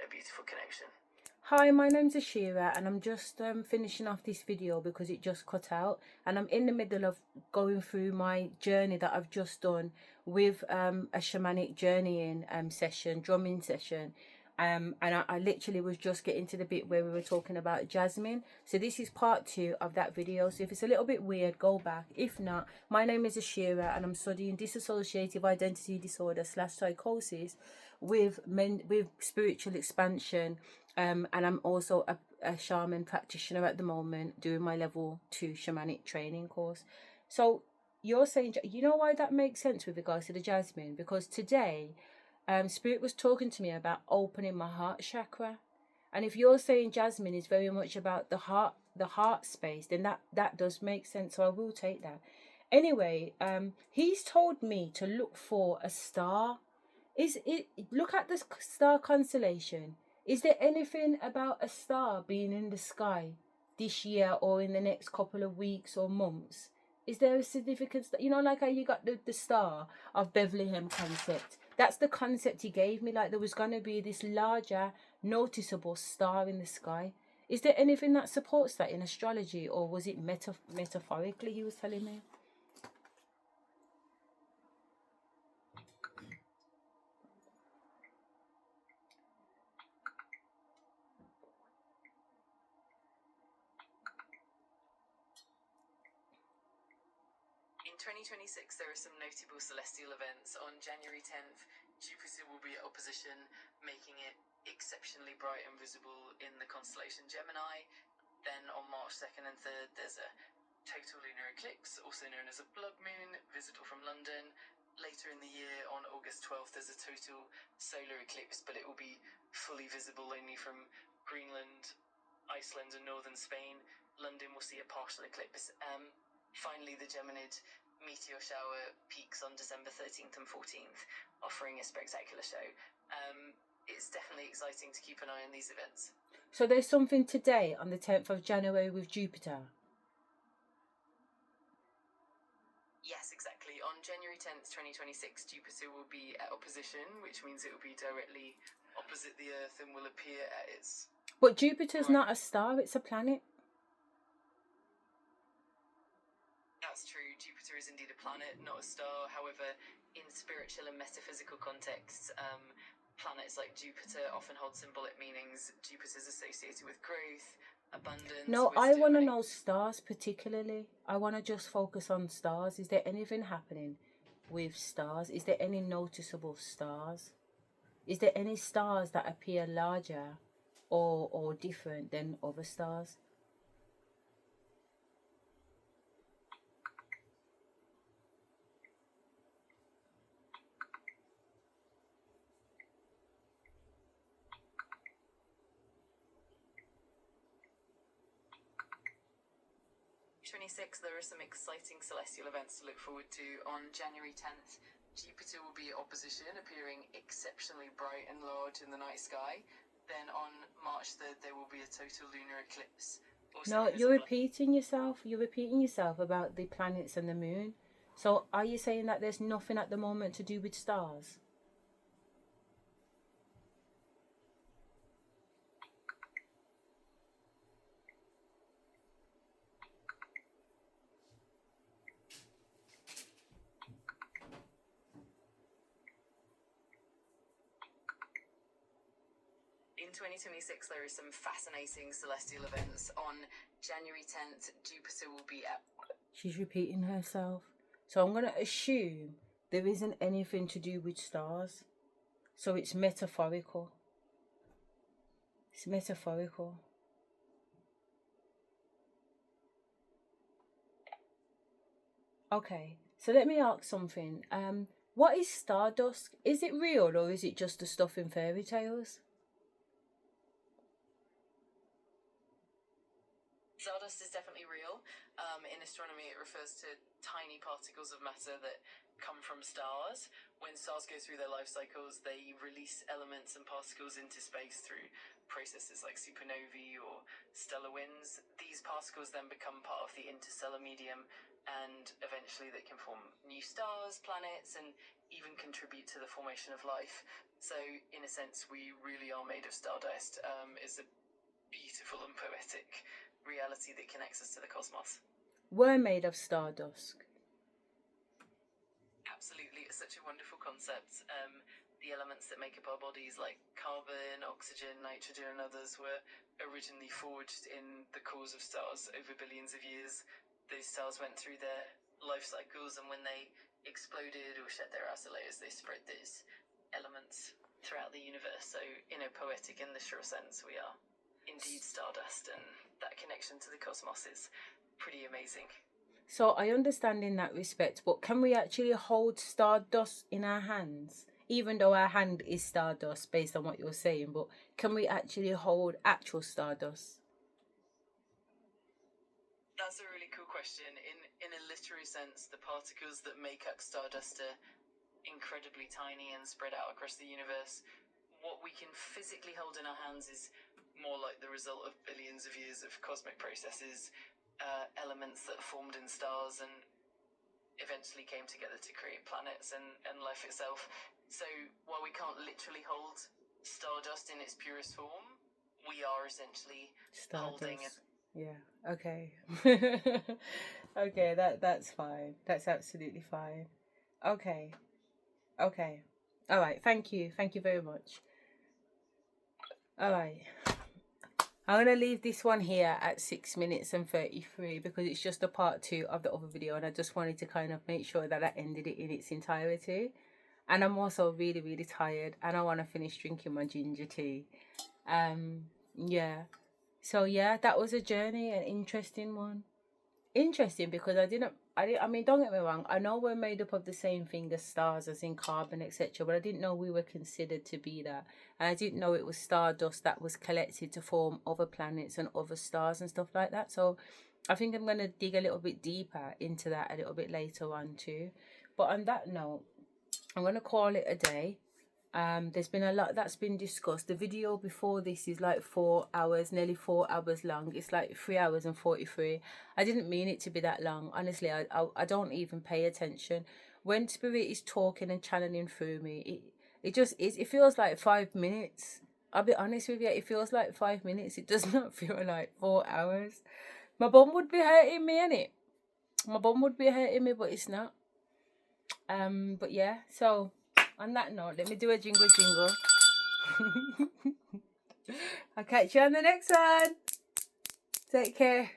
a beautiful connection. Hi, my name's Asherah, and I'm just finishing off this video because it just cut out, and I'm in the middle of going through my journey that I've just done with a shamanic journeying session, drumming session. And I literally was just getting to the bit where we were talking about jasmine. So this is part 2 of that video. So if it's a little bit weird, go back. If not, my name is Asherah, and I'm studying dissociative identity disorder / psychosis with spiritual expansion. And I'm also a shaman practitioner at the moment, doing my level 2 shamanic training course. So you're saying, you know why that makes sense with regards to the jasmine? Because today, Spirit was talking to me about opening my heart chakra. And if you're saying jasmine is very much about the heart space, then that does make sense. So I will take that. Anyway, he's told me to look for a star. Look at the star constellation. Is there anything about a star being in the sky this year or in the next couple of weeks or months? Is there a significance? You know, like how you got the star of Bethlehem concept. That's the concept he gave me. Like there was going to be this larger, noticeable star in the sky. Is there anything that supports that in astrology, or was it metaphorically he was telling me? In 2026, there are some notable celestial events. On January 10th, Jupiter will be at opposition, making it exceptionally bright and visible in the constellation Gemini. Then on March 2nd and 3rd, there's a total lunar eclipse, also known as a blood moon, visible from London. Later in the year, on August 12th, there's a total solar eclipse, but it will be fully visible only from Greenland, Iceland, and northern Spain. London will see a partial eclipse. Finally, the Geminid meteor shower peaks on December 13th and 14th, offering a spectacular show. It's definitely exciting to keep an eye on these events. So there's something today on the 10th of January with Jupiter? Yes, exactly. On January 10th, 2026, Jupiter will be at opposition, which means it will be directly opposite the Earth and will appear at its... But Jupiter's not a star, it's a planet. That's true. Jupiter is indeed a planet, not a star. However, in spiritual and metaphysical contexts, planets like Jupiter often hold symbolic meanings. Jupiter is associated with growth, abundance. No, I want to know stars particularly. I want to just focus on stars. Is there anything happening with stars? Is there any noticeable stars? Is there any stars that appear larger or different than other stars? There are some exciting celestial events to look forward to. On January 10th, Jupiter will be at opposition, appearing exceptionally bright and large in the night sky. Then on March 3rd, there will be a total lunar eclipse. No, you're repeating yourself. You're repeating yourself about the planets and the moon. So are you saying that there's nothing at the moment to do with stars? In 2026, there is some fascinating celestial events. On January 10th, Jupiter will be at... She's repeating herself. So I'm going to assume there isn't anything to do with stars. So it's metaphorical. It's metaphorical. Okay, so let me ask something. What is stardust? Is it real, or is it just the stuff in fairy tales? Stardust is definitely real. In astronomy, it refers to tiny particles of matter that come from stars. When stars go through their life cycles, they release elements and particles into space through processes like supernovae or stellar winds. These particles then become part of the interstellar medium, and eventually they can form new stars, planets, and even contribute to the formation of life. So in a sense, we really are made of stardust. It's a beautiful and poetic reality that connects us to the cosmos. We're made of stardust. Absolutely, it's such a wonderful concept. The elements that make up our bodies, like carbon, oxygen, nitrogen, and others, were originally forged in the cores of stars over billions of years. Those stars went through their life cycles, and when they exploded or shed their outer layers, they spread these elements throughout the universe. So in a poetic and literal sense, we are indeed stardust, and that connection to the cosmos is pretty amazing. So I understand in that respect, but can we actually hold stardust in our hands? Even though our hand is stardust based on what you're saying, but can we actually hold actual stardust? That's a really cool question. In a literary sense, the particles that make up stardust are incredibly tiny and spread out across the universe. What we can physically hold in our hands is more like the result of billions of years of cosmic processes, elements that formed in stars and eventually came together to create planets and life itself. So while we can't literally hold stardust in its purest form, we are essentially holding it. Yeah. Okay. Okay, that's fine. That's absolutely fine. Okay. Okay. All right. Thank you. Thank you very much. All right. I'm going to leave this one here at 6 minutes and 33 because it's just a part 2 of the other video, and I just wanted to kind of make sure that I ended it in its entirety. And I'm also really, really tired, and I want to finish drinking my ginger tea. Yeah. So yeah, that was a journey, an interesting one. Interesting because I mean, don't get me wrong, I know we're made up of the same thing as stars, as in carbon, etc., but I didn't know we were considered to be that, and I didn't know it was stardust that was collected to form other planets and other stars and stuff like that. So I think I'm going to dig a little bit deeper into that a little bit later on too. But on that note, I'm going to call it a day. There's been a lot that's been discussed. The video before this is like 4 hours, nearly 4 hours long. It's like 3 hours and 43. I didn't mean it to be that long. Honestly, I don't even pay attention. When spirit is talking and channeling through me, it just is. It feels like 5 minutes. I'll be honest with you, it feels like 5 minutes. It does not feel like 4 hours. My bum would be hurting me, innit? My bum would be hurting me, but it's not. But yeah, so on that note, let me do a jingle. I'll catch you on the next one. Take care.